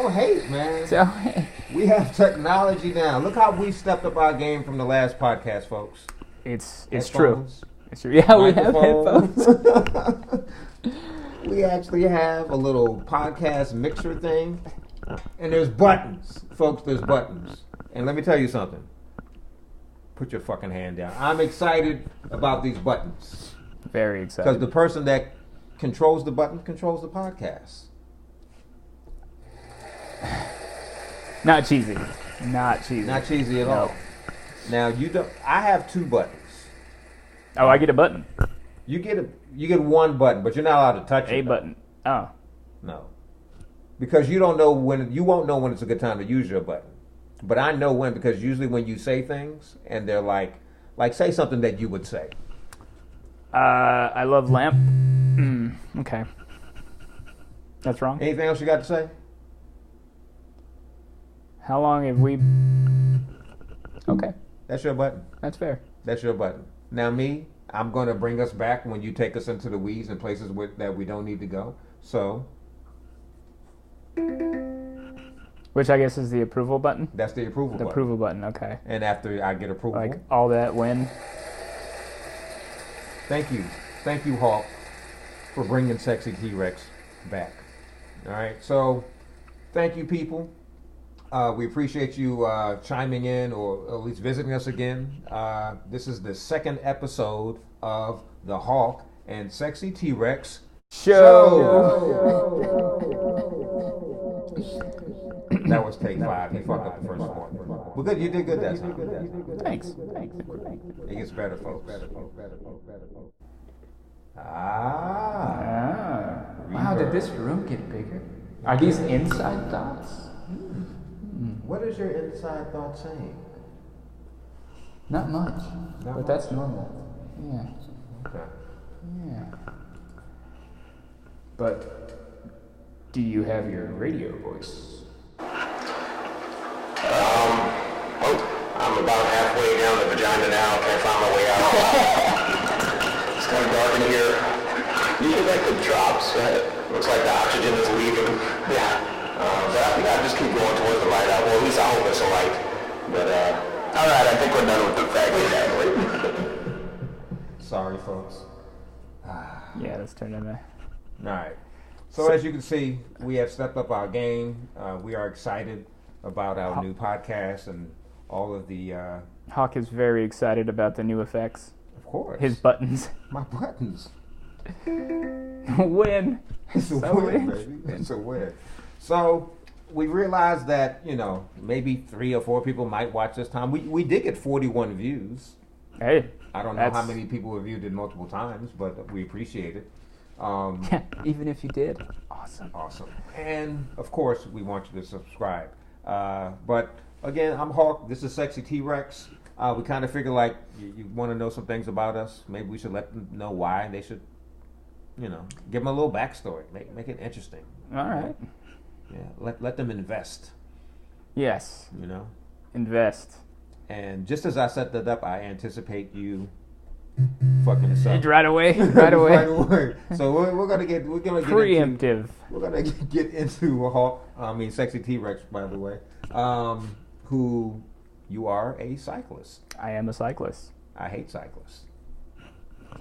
Don't hate, man. So, hey, We have technology now. Look how we stepped up our game from the last podcast, folks. it's true. Headphones, It's true. Yeah, we have microphones. headphones. We actually have a little podcast mixer thing. And there's buttons. Folks, there's buttons. And let me tell you something. Put your fucking hand down. I'm excited about these buttons. Very Because excited. the person that controls the button controls the podcast. Not cheesy. Not cheesy. Not cheesy at No. all. Now you don't. I have two buttons. Oh, I get a button. You get one button, but you're not allowed to touch it. A button. Oh. No, because you don't know when. You won't know when it's a good time to use your button. But I know when, because usually when you say things and they're like say something that you would say. I love lamp. Okay. That's wrong. Anything else you got to say? How long have we... Okay. That's your button. That's fair. That's your button. Now me, I'm going to bring us back when you take us into the weeds and places that we don't need to go. So Which I guess is the approval button? that's the approval The button. approval button, okay. And after I get approval, Like all that when... thank you, Hawk, for bringing Sexy T-Rex back. All right, so thank you, people. We appreciate you chiming in or at least visiting us again. This is the second episode of the Hawk and Sexy T-Rex That was take 5. You fucked up the first one. Well, good. You did good that time. Thanks. It gets better, folks. Wow, did this room get bigger? Are these inside thoughts? What is your inside thought saying? Not much. Not But that's normal. Yeah. Okay. Yeah. But do you have your radio voice? I'm about halfway down the vagina now. Can't find my way out. It's kind of dark in here. You get like the drops, right? Looks like the oxygen is leaving. Yeah. But I think I'll just keep going towards the light. Well, at least I hope it's a light. But, all right, I think we're done with the faggot. Sorry, folks. Yeah, let's turn it on. All right. So as you can see, we have stepped up our game. We are excited about our new podcast and all of the, Hawk is very excited about the new effects. of course, His buttons. my buttons. Win. It's a So win, win. baby. It's a win. So we realized that, maybe 3 or 4 people might watch this time. We did get 41 views. Hey. I don't know how That's- many people have viewed it multiple times, but we appreciate it. Even if you did. Awesome. Awesome. And, of course, we want you to subscribe. But, again, I'm Hawk. This is Sexy T-Rex. We kind of figure, like, you want to know some things about us. Maybe we should let them know why. They should, give them a little backstory. Make it interesting. All right. Yeah, let them invest, Yes. Invest. And just as I set that up, I anticipate you fucking us up. Right away. Right away. Right away. So we're gonna get Preemptive. We're gonna get into Sexy T-Rex, by the way, who you are a cyclist. I am a cyclist. I hate cyclists.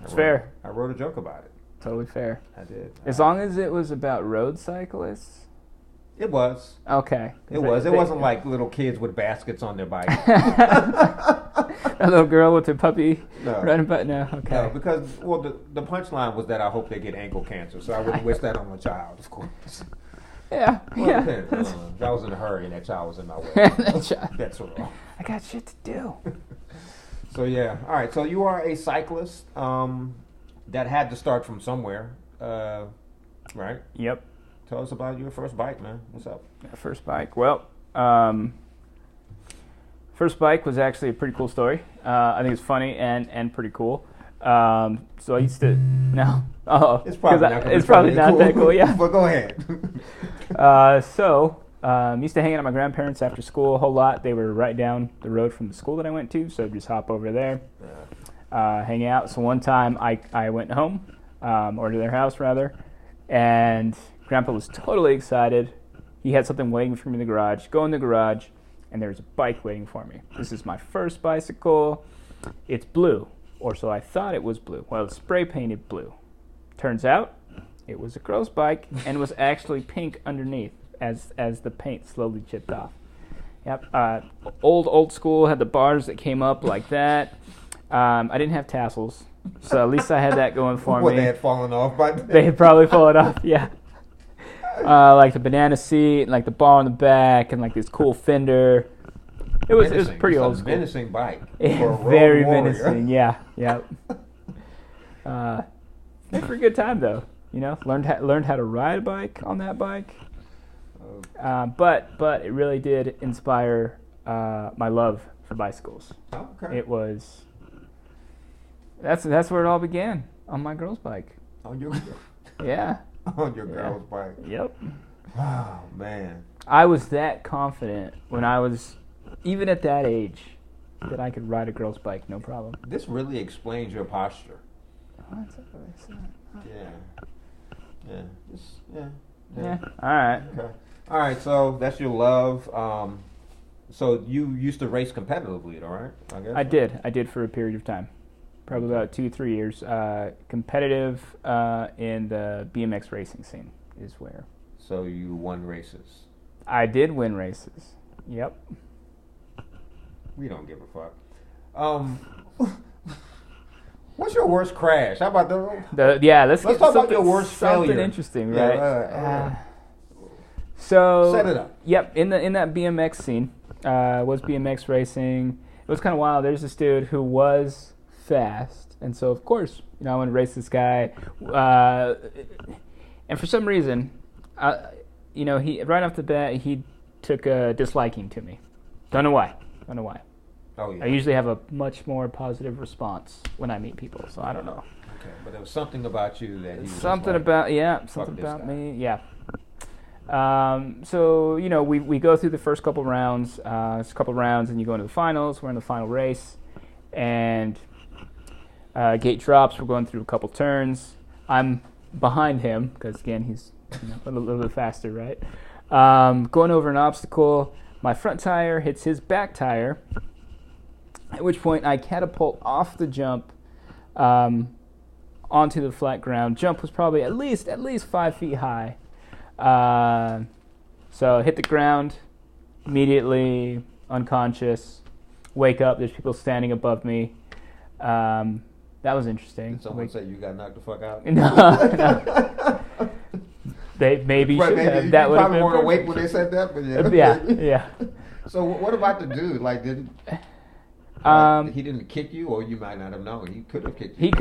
It's fair. I wrote a joke about it. Totally fair. I did. As long as it was about road cyclists. It was. Okay. It was. It wasn't like little kids with baskets on their bike. A little girl with her puppy No. riding by. No, okay. No, because the punchline was that I hope they get ankle cancer, so I wouldn't wish that on my child, of course. Yeah. Well, Yeah. it depends. If I was in a hurry and that child was in my way, That child. that's wrong. I got shit to do. So yeah, all right. So you are a cyclist that had to start from somewhere, right? Yep. Tell us about your first bike, man. What's up? First bike. Well, first bike was actually a pretty cool story. I think it's funny and pretty cool. So I used to It's probably probably not that cool. Yeah. But go ahead. Used to hang out at my grandparents after school a whole lot. They were right down the road from the school that I went to, so just hop over there, hang out. So one time I went home, or to their house rather, and Grandpa was totally excited he had something waiting for me in the garage. Go in the garage, and there's a bike waiting for me. This is my first bicycle. It's blue, or so I thought it was blue. Well, it's spray painted blue. Turns out it was a girl's bike and was actually pink underneath as the paint slowly chipped off. Yep. Old school, had the bars that came up like that. I didn't have tassels, so at least I had that going for me. They had fallen off by then. They had probably fallen off, yeah. Like the banana seat, and like the bar on the back, and like this cool fender. It was pretty old school. Menacing bike. For a Very road warrior. menacing, yeah. Made for a good time though. You know, learned how to ride a bike on that bike. But it really did inspire my love for bicycles. Okay. It was that's where it all began, on my girl's bike. On your Yeah. on your girl's bike. Yep. Oh man. I was that confident when I was even at that age that I could ride a girl's bike, no problem. This really explains your posture. Yeah. Yeah. All right. Okay. All right. So that's your love. So you used to race competitively, all right? I guess. I did for a period of time, probably about 2-3 years. Competitive in the BMX racing scene is where. So you won races. I did win races. Yep. We don't give a fuck. What's your worst crash? How about let's talk about your worst something failure. Interesting, Yeah, right? So set it up. Yep, in that BMX scene, was BMX racing. It was kind of wild. There's this dude who was fast, and so of course, I want to race this guy. And for some reason, he right off the bat he took a disliking to me. Don't know why. Oh yeah. I usually have a much more positive response when I meet people, so I don't know. Okay, but there was something about you that he was Something like, about me, yeah. So we go through the first couple rounds. It's a couple rounds, and you go into the finals. We're in the final race, and gate drops. We're going through a couple turns. I'm behind him because again he's a little bit faster, right? Going over an obstacle. My front tire hits his back tire, at which point I catapult off the jump onto the flat ground. Jump was probably at least 5 feet high. So hit the ground, immediately unconscious. Wake up, there's people standing above me. That was interesting. Did someone say you got knocked the fuck out? No. They maybe should have. That would have probably been weren't awake perfect. when they said that, but yeah. Yeah. So what about the dude? Like, he didn't kick you, or you might not have known. He could have kicked you. He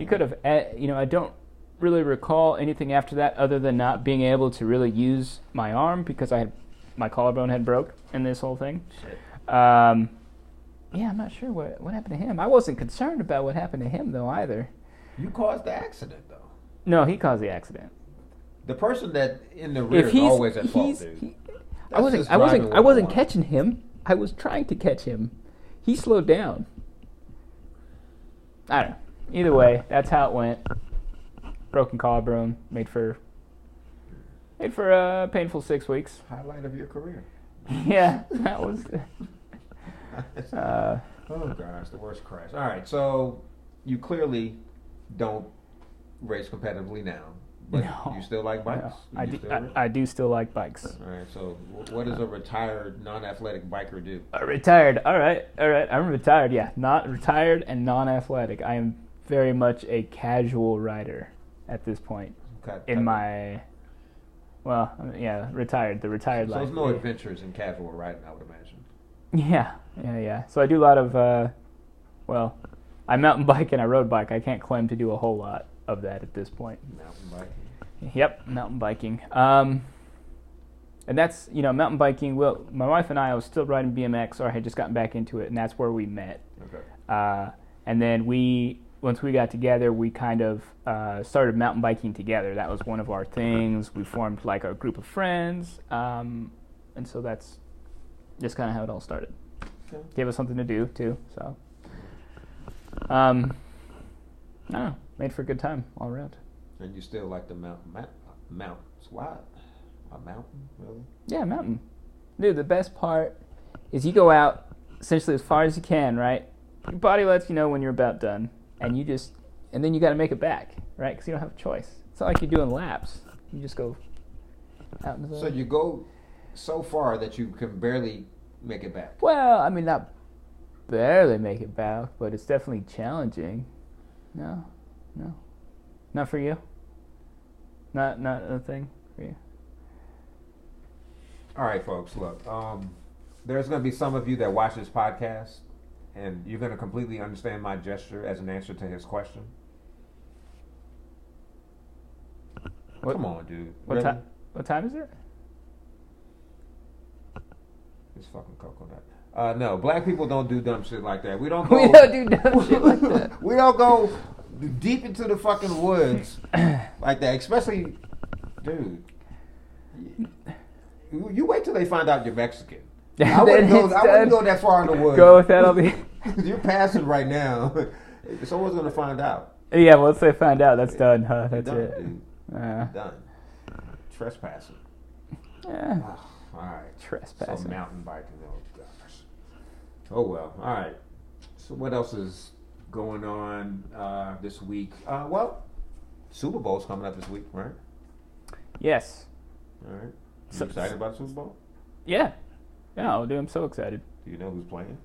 could have. I don't really recall anything after that other than not being able to really use my arm because my collarbone had broke in this whole thing. Shit. I'm not sure what happened to him. I wasn't concerned about what happened to him though either. You caused the accident though. No, he caused the accident. The person that in the rear is always at fault, dude. I wasn't catching him. I was trying to catch him. He slowed down. I don't know. Either way, that's how it went. Broken collarbone, made for a painful 6 weeks. Highlight of your career. Yeah, that was. Oh gosh, the worst crash. All right, so you clearly don't race competitively now, but No. you still like bikes. No. I do still like bikes. All right, so what does a retired non-athletic biker do? Retired. All right. I'm retired. Yeah, not retired and non-athletic. I am very much a casual rider at this point in my. Well, yeah, retired. The retired life. So there's no adventures in casual riding, I would imagine. Yeah. So I do a lot of. I mountain bike and I road bike. I can't claim to do a whole lot of that at this point. Mountain biking. Yep, mountain biking. And that's, mountain biking. Well, my wife and I was still riding BMX, or I had just gotten back into it, and that's where we met. Okay. And then once we got together, we kind of started mountain biking together. That was one of our things. We formed like a group of friends, and so that's just kind of how it all started. Okay. Gave us something to do too. So, I don't know. Made for a good time all around. And you still like the mountains. Why A mountain, really? Yeah, mountain. Dude, the best part is you go out essentially as far as you can, right? Your body lets you know when you're about done, and then you got to make it back, right? Because you don't have a choice. It's not like you're doing laps. You just go out in the So you go so far that you can barely make it back. Well, I mean, not barely make it back, but it's definitely challenging. No, not for you. Not a thing for you. All right, folks, look. There's going to be some of you that watch this podcast, and you're going to completely understand my gesture as an answer to his question. Come on, dude. What time is it? It's fucking coconut. No, black people don't do dumb shit like that. We don't go. We don't do dumb shit like that. We don't go deep into the fucking woods like that. Especially, dude. You wait till they find out you're Mexican. I wouldn't go that far in the woods. Go with that. I'll be. You're passing right now. Someone's gonna find out. Yeah, once they find out, that's done, huh? That's done, it. Dude. Done. Trespassing. Yeah. Oh, all right. Trespassing. So mountain biking. Oh gosh. Oh well. All right. So what else is going on this week? Well, Super Bowl's coming up this week, right? Yes. All right. You excited about Super Bowl? Yeah. Yeah, dude, I'm so excited. Do you know who's playing?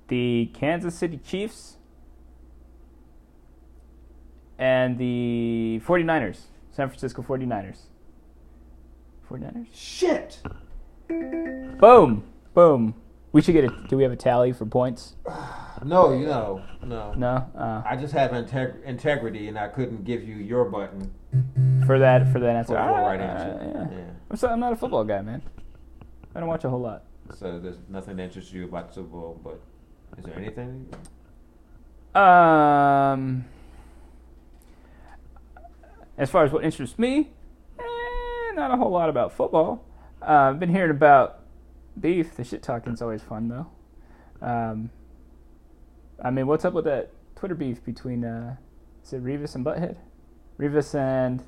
The Kansas City Chiefs and the 49ers. San Francisco 49ers. 49ers? Shit! Boom! Boom. We should get do we have a tally for points? No. No? I just have integrity, and I couldn't give you your button For that answer. for the right answer. Yeah. I'm not a football guy, man. I don't watch a whole lot. So there's nothing that interests you about the Super Bowl, but is there anything? As far as what interests me, not a whole lot about football. I've been hearing about beef. The shit talking's always fun, though. I mean, what's up with that Twitter beef between, is it Revis and Butthead? Revis and...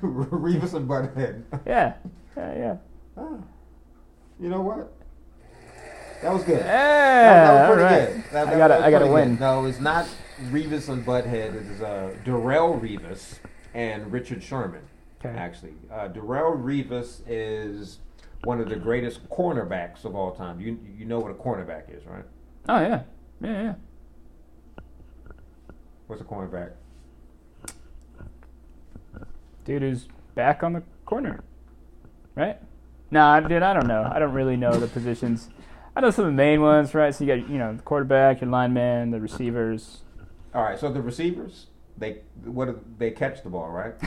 Revis and Butthead. Yeah. Oh. You know what? That was good. Yeah, that was pretty all right. good. I gotta win. Good. No, it's not Revis and Butthead. It is Darrelle Revis and Richard Sherman. Okay. Actually, Darrelle Revis is one of the greatest cornerbacks of all time. You know what a cornerback is, right? Oh yeah. Yeah. What's a cornerback? Dude who's back on the corner, right? Nah, dude, I don't know. I don't really know the positions. I know some of the main ones, right? So you got, the quarterback, your lineman, the receivers. All right, so the receivers, they catch the ball, right?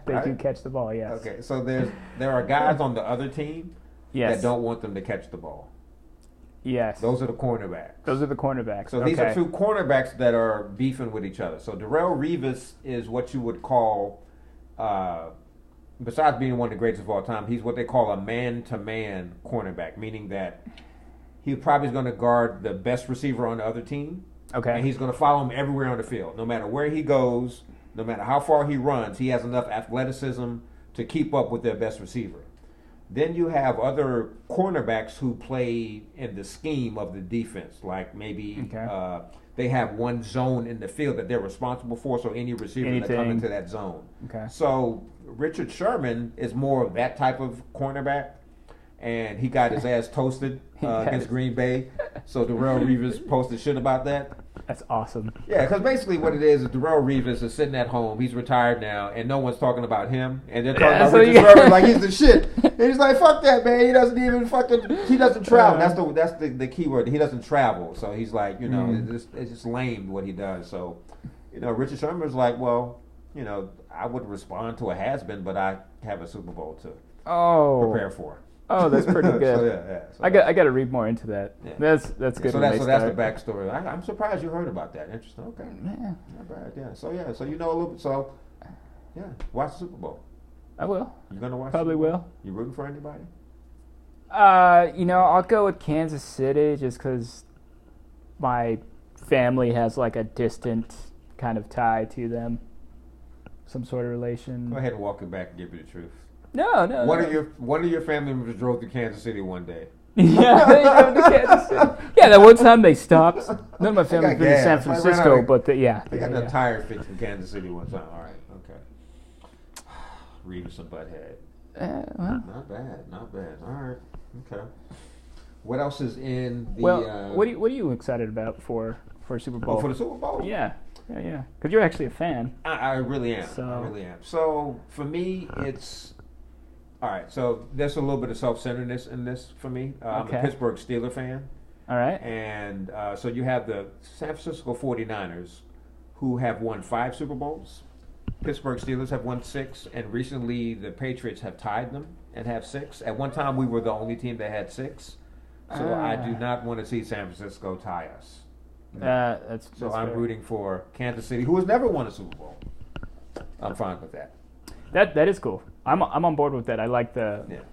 They right? do catch the ball, yes. Okay, so there are guys on the other team Yes. that don't want them to catch the ball. Yes. Those are the cornerbacks. Those are the cornerbacks. So these are two cornerbacks that are beefing with each other. So Darrelle Revis is what you would call, besides being one of the greatest of all time, he's what they call a man-to-man cornerback, meaning that he probably is going to guard the best receiver on the other team. Okay. And he's going to follow him everywhere on the field. No matter where he goes, no matter how far he runs, he has enough athleticism to keep up with their best receiver. Then you have other cornerbacks who play in the scheme of the defense, like maybe they have one zone in the field that they're responsible for, so any receiver that come into that zone. Okay. So Richard Sherman is more of that type of cornerback, and he got his ass toasted against Green Bay. So Darrelle Revis posted shit about that. That's awesome. Yeah, because basically what it is Darrelle Revis is sitting at home. He's retired now, and no one's talking about him. And they're talking about Richard Sherman like he's the shit. And he's like, fuck that, man. He doesn't even he doesn't travel. That's the key word. He doesn't travel. So he's like, it's just lame what he does. So, Richard Sherman's like, well, I would respond to a has-been, but I have a Super Bowl to prepare for. Oh, that's pretty good. So I got to read more into that. Yeah. That's good. So that's the backstory. I'm surprised you heard about that. Interesting. Okay. Yeah. Not bad. Yeah. So you know a little bit. So watch the Super Bowl. I will. You're gonna watch? Probably will. You rooting for anybody? I'll go with Kansas City just because my family has like a distant kind of tie to them, some sort of relation. Go ahead and walk it back and give me the truth. No. One of your family members drove to Kansas City one day. Yeah, they drove to Kansas City. Yeah, that one time they stopped. None of my family's been to San Francisco, but they got the tire fixed in Kansas City one time. All right, okay. Reeves and Butthead. Well. Not bad. All right, okay. What else is in the? Well, what are you excited about for Super Bowl? Oh, for the Super Bowl? Yeah. Because you're actually a fan. I really am. So for me, it's all right. So there's a little bit of self-centeredness in this for me. I'm a Pittsburgh Steelers fan. All right. And so you have the San Francisco 49ers, who have won 5 Super Bowls. Pittsburgh Steelers have won 6, and recently the Patriots have tied them and have 6. At one time, we were the only team that had 6. So I do not want to see San Francisco tie us. That's I'm rooting for Kansas City, who has never won a Super Bowl. I'm fine with that. That is cool. I'm on board with that. I like the. Yeah.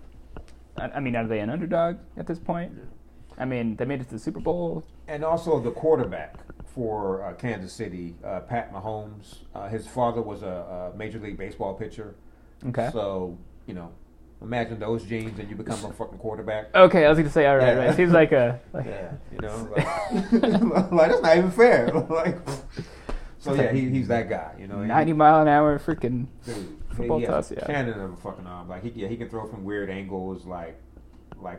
I mean, are they an underdog at this point? Yeah. I mean, they made it to the Super Bowl. And also the quarterback for Kansas City, Pat Mahomes. His father was a Major League Baseball pitcher. Okay. So imagine those genes and you become a fucking quarterback. Okay, I was going to say, all right, right. Seems like like that's not even fair. He's that guy. 90-mile-an-hour freaking football toss. Yeah. Cannon of a fucking arm. Like he can throw from weird angles. Like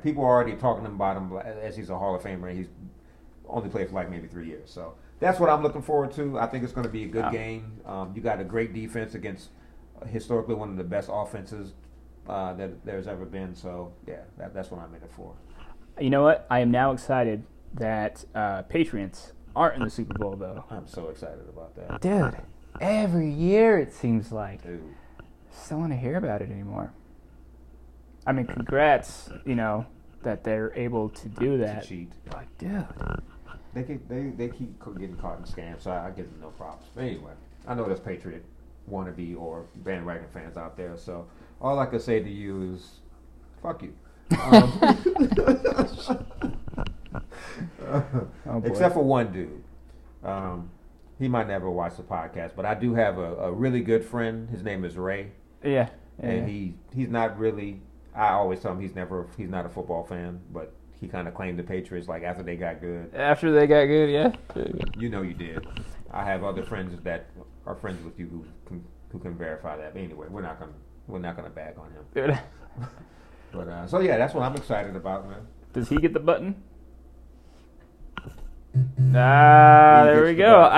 people are already talking about him as he's a Hall of Famer. He's only played for like maybe 3 years. So that's what I'm looking forward to. I think it's going to be a good game. You got a great defense against historically one of the best offenses that there's ever been. So yeah, that's what I'm in it for. You know what? I am now excited that Patriots aren't in the Super Bowl, though. I'm so excited about that. Dude, every year it seems like. Dude. I just don't want to hear about it anymore. I mean, congrats, that they're able to do that. To cheat. But, dude. They keep getting caught in scams, so I give them no props. But anyway, I know there's Patriot wannabe or bandwagon fans out there, so all I can say to you is, fuck you. Except for one dude. He might never watch the podcast, but I do have a really good friend. His name is Ray. Yeah. And he's not really. I always tell him he's not a football fan, but he kind of claimed the Patriots like after they got good. After they got good, yeah. You did. I have other friends that are friends with you who can verify that. But anyway, we're not gonna bag on him. Good. But so yeah, that's what I'm excited about, man. Does he get the button? There we go.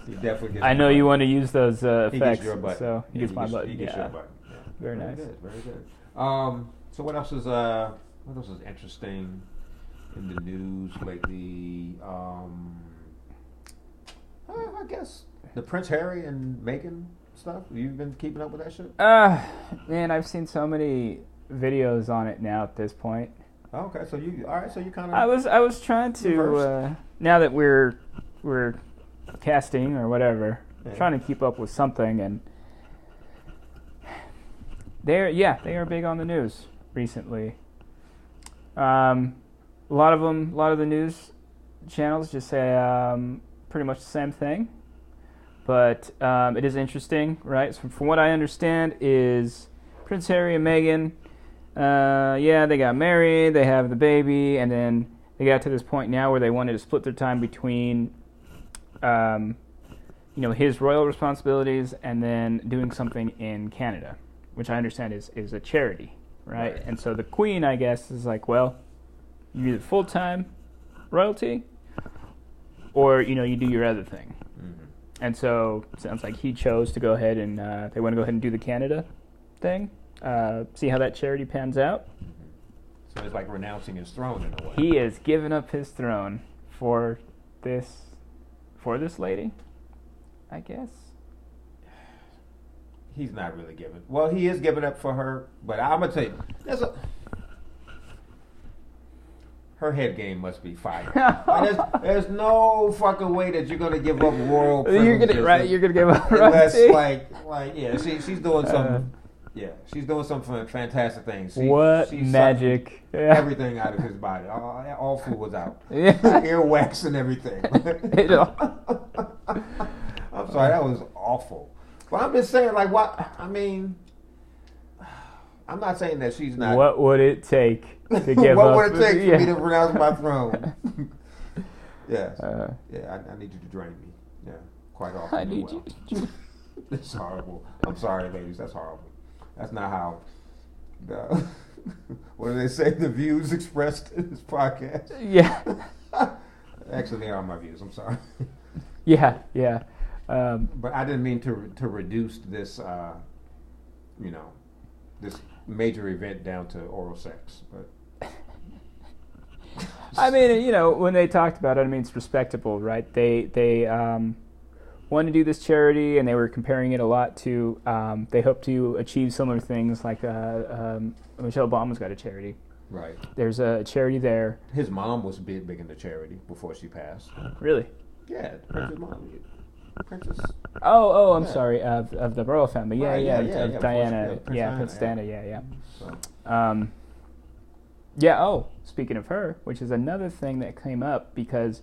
He definitely gets I know you want to use those effects. He gets your button. So he gets my button. He gets your button. Yeah. Very nice. Very good. So what else is interesting in the news lately? I guess the Prince Harry and Meghan stuff. You've been keeping up with that shit? Man, I've seen so many videos on it now at this point. Oh, okay, so you kind of. I was trying to now that we're casting or whatever, trying to keep up with something, and they are big on the news recently. A lot of the news channels just say pretty much the same thing, but it is interesting, right? So from what I understand, is Prince Harry and Meghan. They got married, they have the baby, and then they got to this point now where they wanted to split their time between, his royal responsibilities and then doing something in Canada, which I understand is a charity, right? And so the Queen, I guess, is like, well, you either full-time royalty or, you do your other thing. Mm-hmm. And so it sounds like he chose to go ahead and they want to go ahead and do the Canada thing. See how that charity pans out. So it's like renouncing his throne in a way. He has given up his throne for this lady, I guess. He's not really giving. Well, he is giving up for her, but I'm gonna tell you, her head game must be fire. There's no fucking way that you're gonna give up royal privileges. You're gonna give up unless she's doing something. Yeah, she's doing some fantastic things. She's magic? Everything out of his body. All fluids out. Earwax and everything. I'm sorry, that was awful. But I'm just saying, like, what? I mean, I'm not saying that she's not. What would it take to give what up? would it take Yeah. for me to renounce my throne? Yes. Yeah, I need you to drain me. Yeah, quite often. I need well. you. It's horrible. I'm sorry, ladies. That's horrible. That's not how. The, what do they say? The views expressed in this podcast. Yeah. Actually, they are my views. I'm sorry. Yeah. But I didn't mean to reduce this, this major event down to oral sex. But I mean, when they talked about it, I mean, it's respectable, right? They wanted to do this charity, and they were comparing it a lot to. They hope to achieve similar things, like Michelle Obama's got a charity. right. There's a charity there. His mom was big into charity before she passed. Really? Yeah, Prince's mom. Princess. Oh, I'm Yeah. sorry. Of the royal family. Yeah, Right, yeah. yeah, Of yeah, Diana. Prince Yeah, Diana, Prince yeah. Diana. Yeah. So, Yeah. Oh, speaking of her, which is another thing that came up because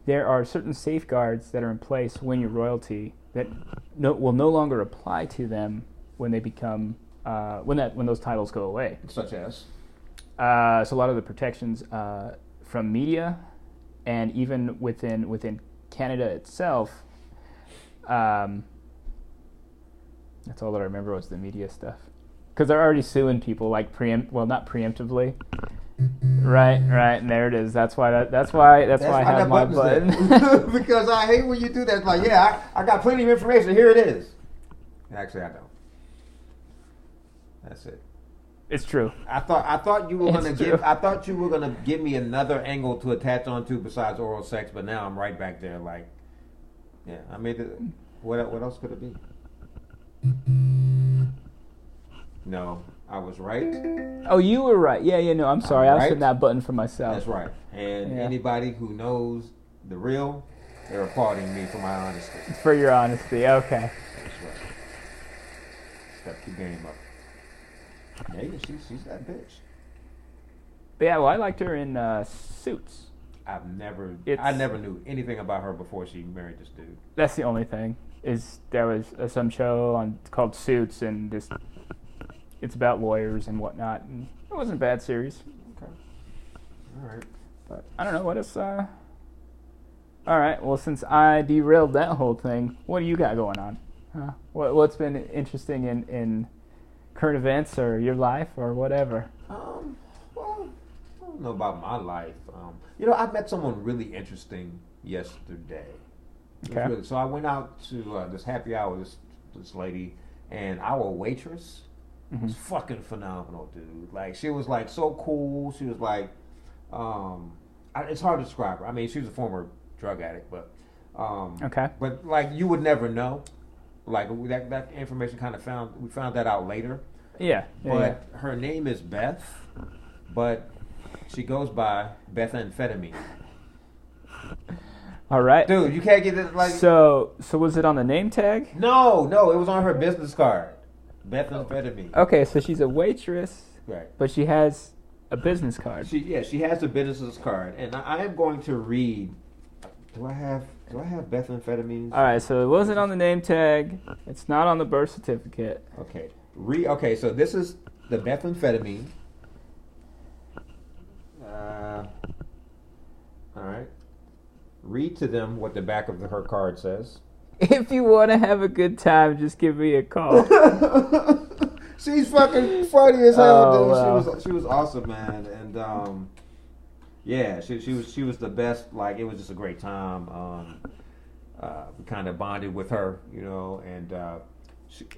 there are certain safeguards that are in place when you're royalty that will no longer apply to them when they become when those titles go away. such as. So a lot of the protections from media, and even within Canada itself. That's all that I remember was the media stuff. Because they're already suing people like not preemptively. Right, and there it is. That's why I have my button. Because I hate when you do that. It's like, yeah, I got plenty of information. Here it is. Actually, I don't. That's it. It's true. I thought you were It's true. I thought you were gonna give me another angle to attach onto besides oral sex, but now I'm right back there. Like, yeah, I made it. What else could it be? No, I was right. Oh, you were right. Yeah, no, I'm sorry. I was right. hitting that button for myself. That's right. And Yeah. anybody who knows the real, they're applauding me for my honesty. For your honesty. Okay. That's right. Step your game up. Yeah, she's that bitch. But yeah, well, I liked her in Suits. I never It's- never knew anything about her before she married this dude. That's the only thing. Is there was some show called Suits, and it's about lawyers and whatnot, and it wasn't a bad series. Okay. All right. But I don't know what is. All right. Well, since I derailed that whole thing, what do you got going on? What's been interesting in current events or your life or whatever? Well, I don't know about my life. I met someone really interesting yesterday. It was Okay. really- so I went out to this happy hour with this lady, and our waitress was fucking phenomenal, dude. Like, she was like so cool. She was like, it's hard to describe her. I mean, she was a former drug addict, but Okay. but like you would never know. Like that information we found that out later. Yeah. But her name is Beth, but she goes by Bethamphetamine. All right. Dude, you can't get it like. So was it on the name tag? No, it was on her business card. Bethamphetamine. Okay, so she's a waitress, Right. but she has a business card. She has a business card, and I am going to read. Do I have Bethamphetamine? All right, so it wasn't on the name tag. It's not on the birth certificate. Okay. Okay, so this is the Bethamphetamine. All right. Read to them what the back of her card says. If you want to have a good time, just give me a call. She's fucking funny as hell, Oh, dude. wow. She was awesome, man, and yeah, she was the best. Like, it was just a great time. We kind of bonded with her, and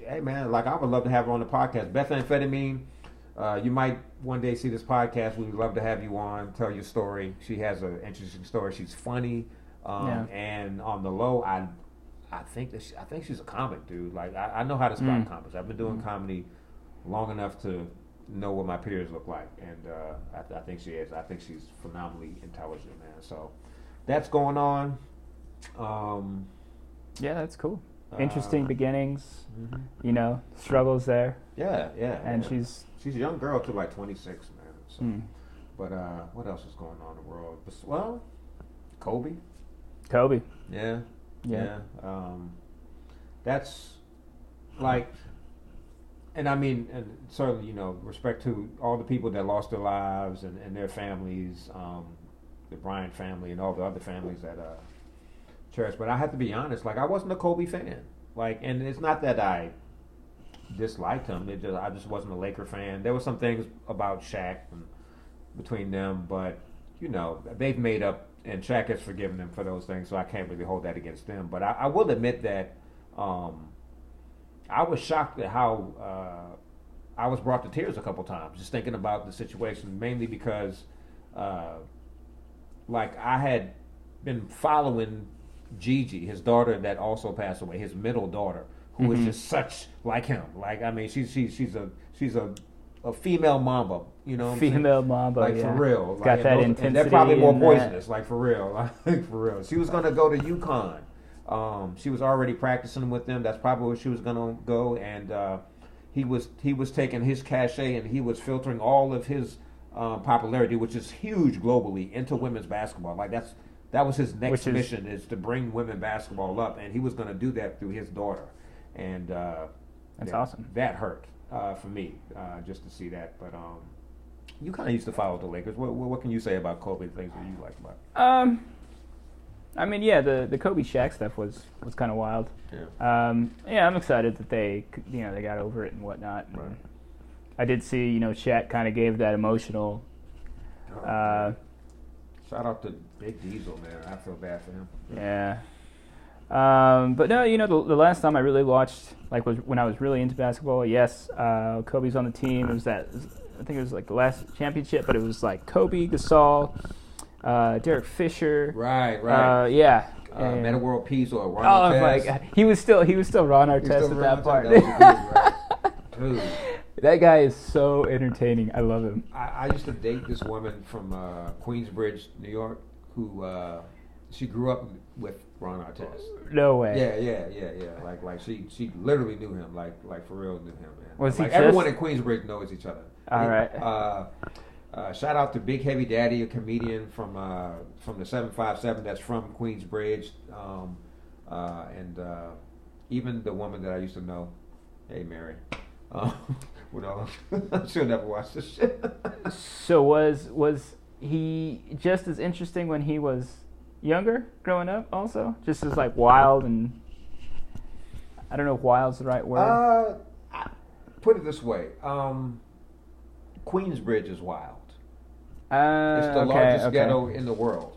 hey, man, like, I would love to have her on the podcast. Bethamphetamine. You might one day see this podcast. We would love to have you on, tell your story. She has an interesting story. She's funny, Yeah. and on the low, I think she's a comic, dude. Like, I know how to spot comics. I've been doing comedy long enough to know what my peers look like, and I think she is. I think she's phenomenally intelligent, man. So that's going on. Yeah, that's cool. Interesting beginnings. Mhm. Struggles there, Yeah. and yeah. she's She's a young girl too, like 26, man. So, Mm. but what else is going on in the world? Well, Kobe. Kobe. Yeah. Yeah. That's like, and I mean, and certainly, respect to all the people that lost their lives and their families, the Bryant family and all the other families that cherish. But I have to be honest, like I wasn't a Kobe fan. Like, and it's not that I disliked him. I just wasn't a Laker fan. There were some things about Shaq and between them, but they've made up, and Shaq has forgiven them for those things, so I can't really hold that against them. But I will admit that I was shocked at how I was brought to tears a couple times just thinking about the situation, mainly because like I had been following Gigi, his daughter that also passed away, his middle daughter, who is just such like him. Like, I mean, she's a female Mamba, Female Mamba, like for real. It's got that intensity. And they're probably more poisonous, like for real. Like for real. She was gonna go to UConn. She was already practicing with them. That's probably where she was gonna go. And he was taking his cachet and he was filtering all of his popularity, which is huge globally, into women's basketball. Like that was his next mission, is to bring women basketball up, and he was going to do that through his daughter. And that's awesome. That hurt for me just to see that. But you kind of used to follow the Lakers. What can you say about Kobe? Things that you liked about it? I mean, yeah, the Kobe Shaq stuff was kind of wild. Yeah. I'm excited that they got over it and whatnot. Right. And I did see Shaq kind of gave that emotional. Shout out to Big Diesel, man. I feel bad for him. Yeah. But no, the last time I really watched, like, was when I was really into basketball. Yes, Kobe's on the team. It was I think it was like the last championship, but it was like Kobe, Gasol, Derek Fisher. Right. Yeah. Meta World Peace or Ron Artest. Oh my God. He was still Ron Artest at that part. Dude. That guy is so entertaining. I love him. I used to date this woman from Queensbridge, New York, who she grew up with Ron Artest. No way. Yeah. Like she literally knew him. Like for real knew him, man. Was he like everyone in Queensbridge knows each other. All right. Shout out to Big Heavy Daddy, a comedian from the 757 that's from Queensbridge, and even the woman that I used to know. Hey, Mary. She'll never watch this shit. So was he just as interesting when he was younger, growing up? Also, just as like wild, and I don't know if wild's the right word. Put it this way: Queensbridge is wild. It's the Okay, largest ghetto in the world.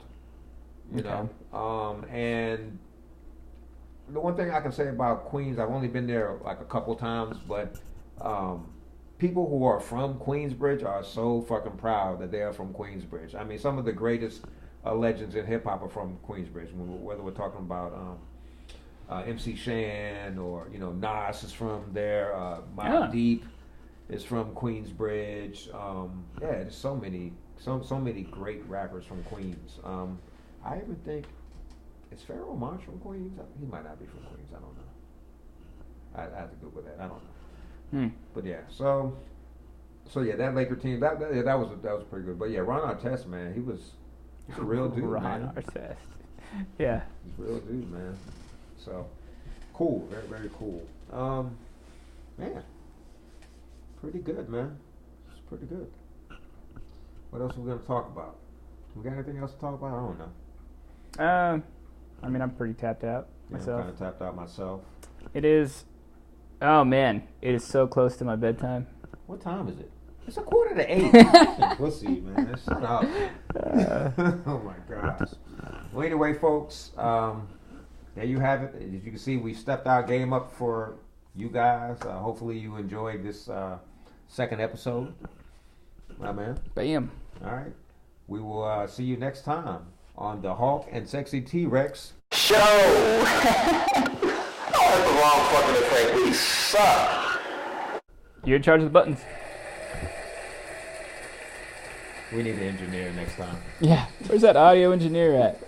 You Okay. know, and the one thing I can say about Queens, I've only been there like a couple times, but people who are from Queensbridge are so fucking proud that they are from Queensbridge. I mean, some of the greatest legends in hip hop are from Queensbridge. Whether we're talking about MC Shan or Nas is from there, Mobb Deep is from Queensbridge. There's so many great rappers from Queens. I even think, is Pharoah Monch from Queens? He might not be from Queens. I don't know. I have to Google that. I don't know. But yeah, so yeah, that Laker team that was pretty good. But yeah, Ron Artest, man, he's a real dude, Ron man. Artest. Yeah. He's a real dude, man. So cool, very very cool. Man, pretty good, man. It's pretty good. What else are we gonna talk about? We got anything else to talk about? I don't know. I mean, I'm pretty tapped out myself. I'm kind of tapped out myself. It is. Oh man, it is so close to my bedtime. What time is it? It's 7:45. Pussy, man. Shut up. Oh my gosh. Well, anyway, folks, there you have it. As you can see, we stepped our game up for you guys. Hopefully, you enjoyed this second episode. My man. Bam. All right. We will see you next time on the Hawk and Sexy T-Rex Show. Oh, that's the wrong fucking effect. We suck. You're in charge of the buttons. We need an engineer next time. Yeah. Where's that audio engineer at?